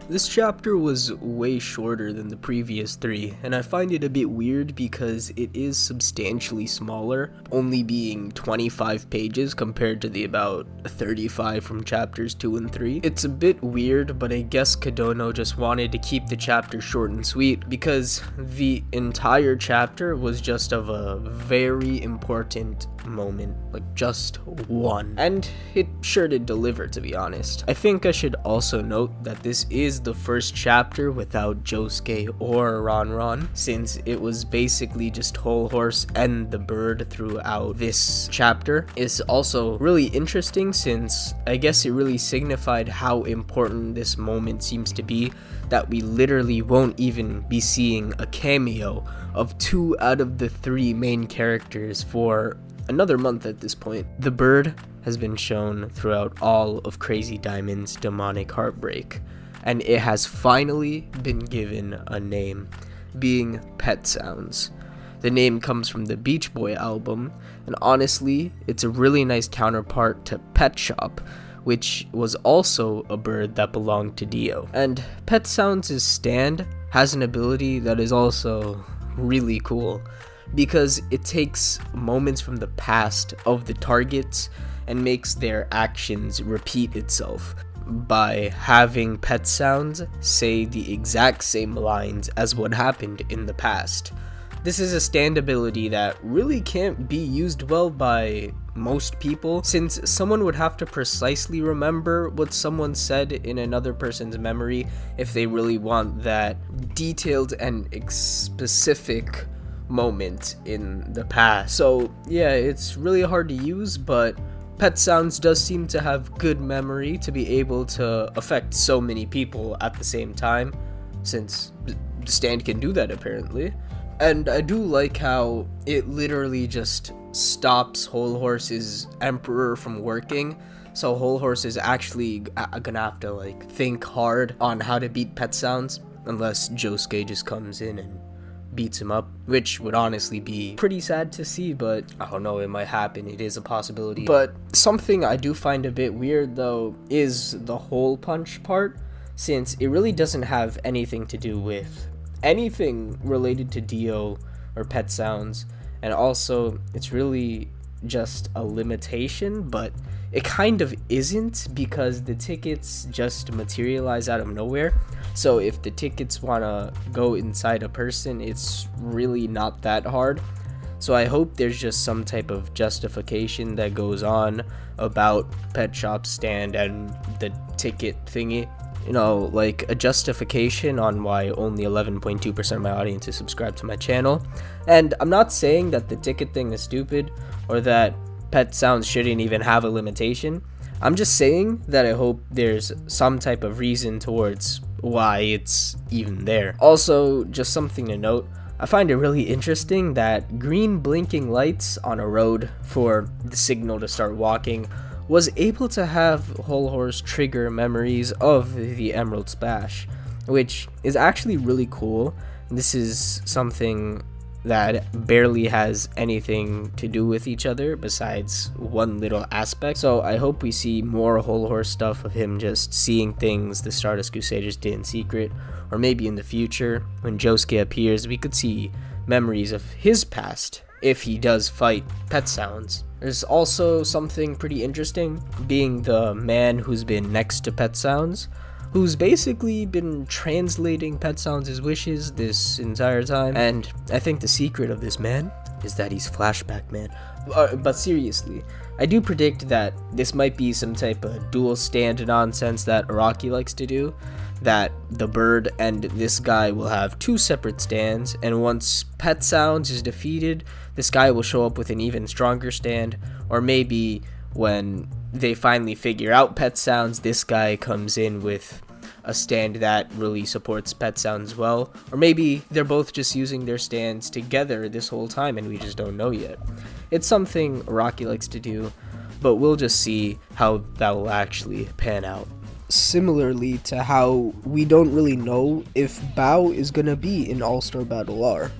This chapter was way shorter than the previous 3, and I find it a bit weird because it is substantially smaller, only being 25 pages compared to the about 35 from chapters 2 and 3. It's a bit weird, but I guess Kadono just wanted to keep the chapter short and sweet because the entire chapter was just of a very important moment, like just one, and it sure did deliver, to be honest. I think I should also note that this is the first chapter without Josuke or Ryon Ryon, since it was basically just Hol Horse and the bird throughout this chapter. It's also really interesting since I guess it really signified how important this moment seems to be, that we literally won't even be seeing a cameo of 2 out of the 3 main characters for another month at this point. The bird has been shown throughout all of Crazy Diamond's demonic Heartbreak, and it has finally been given a name, being Petsounds. The name comes from the Beach Boy album, and honestly, it's a really nice counterpart to Pet Shop, which was also a bird that belonged to Dio. And Petsounds' Stand has an ability that is also really cool, because it takes moments from the past of the targets and makes their actions repeat itself by having Petsounds say the exact same lines as what happened in the past. This is a stand ability that really can't be used well by most people, since someone would have to precisely remember what someone said in another person's memory if they really want that detailed and specific moment in the past. So yeah, it's really hard to use, but Petsounds does seem to have good memory to be able to affect so many people at the same time, since the stand can do that apparently. And I do like how it literally just stops Hol Horse's Emperor from working, so Hol Horse is actually gonna have to like think hard on how to beat Petsounds, unless Josuke just comes in and beats him up, which would honestly be pretty sad to see, but I don't know, it might happen. It is a possibility. But something I do find a bit weird though is the hole punch part, since it really doesn't have anything to do with anything related to Dio or Petsounds, and also it's really just a limitation, but it kind of isn't, because the tickets just materialize out of nowhere. So if the tickets want to go inside a person, it's really not that hard. So I hope there's just some type of justification that goes on about Pet Shop Stand and the ticket thingy. You know, like a justification on why only 11.2% of my audience is subscribed to my channel. And I'm not saying that the ticket thing is stupid or that Petsounds shouldn't even have a limitation. I'm just saying that I hope there's some type of reason towards why it's even there. Also, just something to note, I find it really interesting that green blinking lights on a road for the signal to start walking was able to have Hol Horse trigger memories of the Emerald Splash, which is actually really cool. This is something that barely has anything to do with each other besides one little aspect. So I hope we see more Hol Horse stuff of him just seeing things the Stardust Crusaders did in secret, or maybe in the future when Josuke appears we could see memories of his past if he does fight Petsounds. There's also something pretty interesting, being the man who's been next to Petsounds, who's basically been translating Petsounds' wishes this entire time. And I think the secret of this man is that he's Flashback Man. But seriously, I do predict that this might be some type of dual stand nonsense that Araki likes to do, that the bird and this guy will have 2 separate stands, and once Petsounds is defeated, this guy will show up with an even stronger stand, or maybe when they finally figure out Petsounds, this guy comes in with a stand that really supports Petsounds well, or maybe they're both just using their stands together this whole time and we just don't know yet. It's something Araki likes to do, but we'll just see how that will actually pan out. Similarly to how we don't really know if Bao is gonna be in All-Star Battle R.